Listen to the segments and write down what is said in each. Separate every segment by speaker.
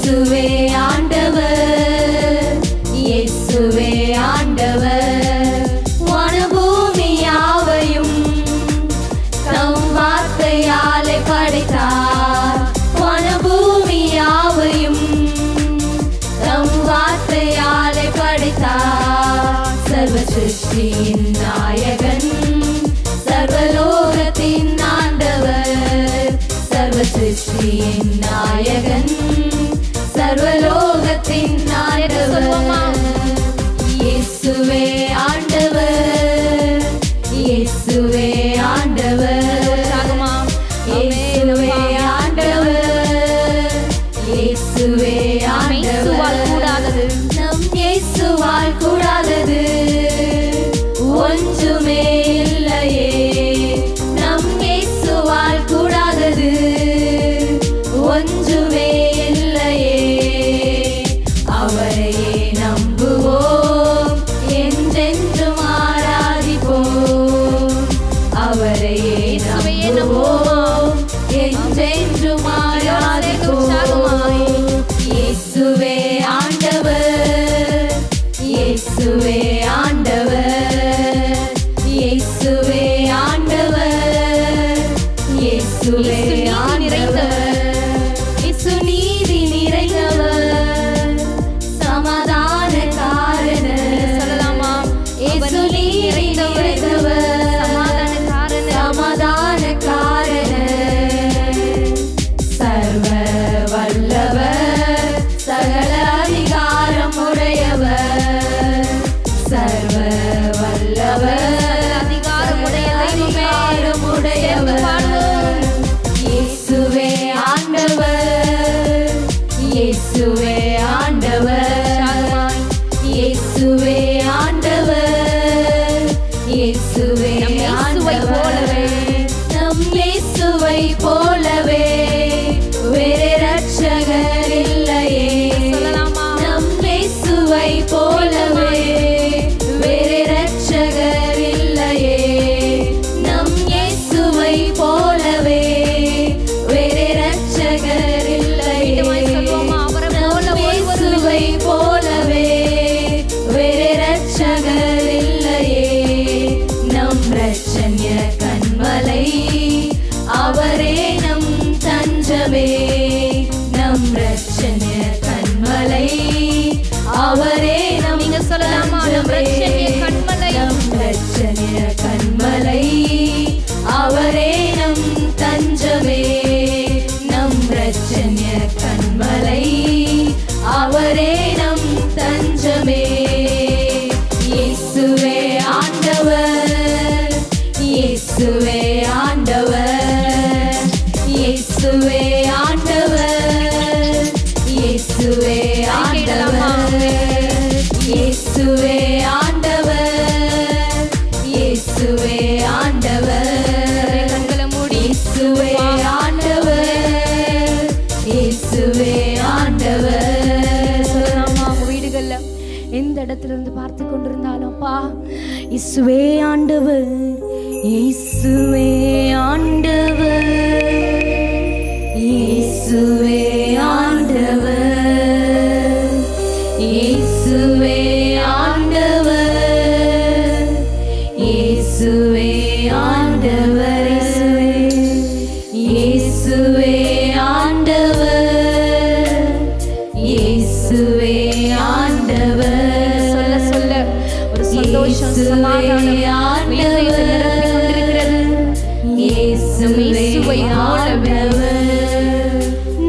Speaker 1: இயேசுவே ஆண்டவர், இயேசுவே ஆண்டவர். வானபூமி யாவையும் தம் வார்த்தையாலே படைத்தார். வானபூமி யாவையும் தம் வார்த்தையாலே படைத்தார். சர்வ சிருஷ்டியின் நாயகன், சர்வலோகத்தின் ஆண்டவர். சர்வ சிருஷ்டியின் நாயகன், சர்வலோகத்தின் ஆண்டவர். இயேசுவே ஆண்டவர், இயேசுவே ஆண்டவர். இயேசுவே ஆண்டவர், இயேசுவே ஆண்டவர். நம் இயேசுவால் கூடாதது ஒன்றுமே இல்லையே. நம் இயேசுவால் கூடாதது ஒன்றுமே இல்லையே. அவரையே நம்புவோம், என்றென்றும் ஆராதிப்போம். அவரையே நம்புவோம், என்றென்றும் ஆராதிப்போம். இயேசுவே ஆண்டவர், இயேசுவே ஆண்டவர், இயேசுவே ஆண்டவர், இயேசுவே ஆண்டவர். இயேசு நீதி நிறைந்தவர், சமாதான காரணர். சொல்லலாமா? இயேசு நீதி நிறைந்தவர், சமாதான காரணர். சர்வ வல்லவர், சகல அதிகாரம் உடையவர். சர்வ வல்லவர், அதிகாரம் உடையவர். இயேசுவே ஆண்டவர், இயேசுவே ஆண்டவர், இயேசுவே ஆண்டவர், இயேசுவே ஆண்டவர். நம் இயேசுவை போலவே வேறே ரட்சகர் இல்லையே. நம் இயேசுவை போலவே வேறே ரட்சகர் இல்லையே. நம் இயேசுவை போலவே வேறே ரட்சகர் இல்லையே. நம் இயேசுவை போலவே வேறே ரட்சகர் இல்லையே. நம் ரட்சண்ய கன்மலை, அவரே நம் தஞ்சமே. நம் ரட்சண்ய கன்மலை, அவரே நம் தஞ்சமே. நம் ரட்சண்ய கன்மலை, அவரே நம் தஞ்சமே. நம் ரட்சண்ய கன்மலை, அவரே நம் தஞ்சமே. இயேசுவே ஆண்டவர், இயேசுவே ஆண்டவர், இயேசுவே ஆண்டவர், இயேசுவே ஆண்டவர், இயேசுவே ஆண்டவர், இயேசுவே ஆண்டவர். இயேசுவே ஆண்டவர், இயேசுவே ஆண்டவர்.
Speaker 2: சொல்லலாமா? உங்க வீடுகள்ல எந்த இடத்துல இருந்து பார்த்து கொண்டிருந்தாலும் அப்பா, இயேசுவே ஆண்டவர், இயேசுவே ஆண்டவர், இயேசுவே ஆண்டவர், இயேசுவே ஆண்டவர், இயேசுவே ஆண்டவர், இயேசுவே ஆண்டவர், இயேசுவே ஆண்டவர். சொல்ல சொல்ல ஒரு சந்தோஷம், சமாதானம் வீட்டை நிரப்பிக் கொண்டிருக்கிறது. இயேசுவை ஆண்டவர்,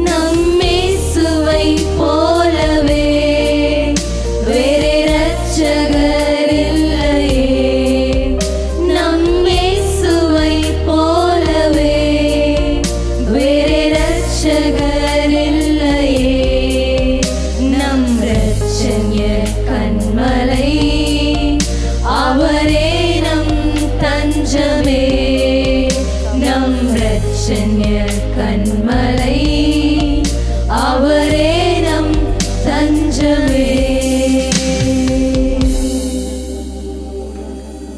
Speaker 1: நம் இயேசுவை போலவே வேறே ரட்சகர் இல்லையே. நம் இயேசுவை போலவே வேறே ரட்சகர் இல்லையே. நம் ரட்சண்ய கன்மலை, அவரே நம் தஞ்சமே. நம் ரட்சண்ய கன்மலை,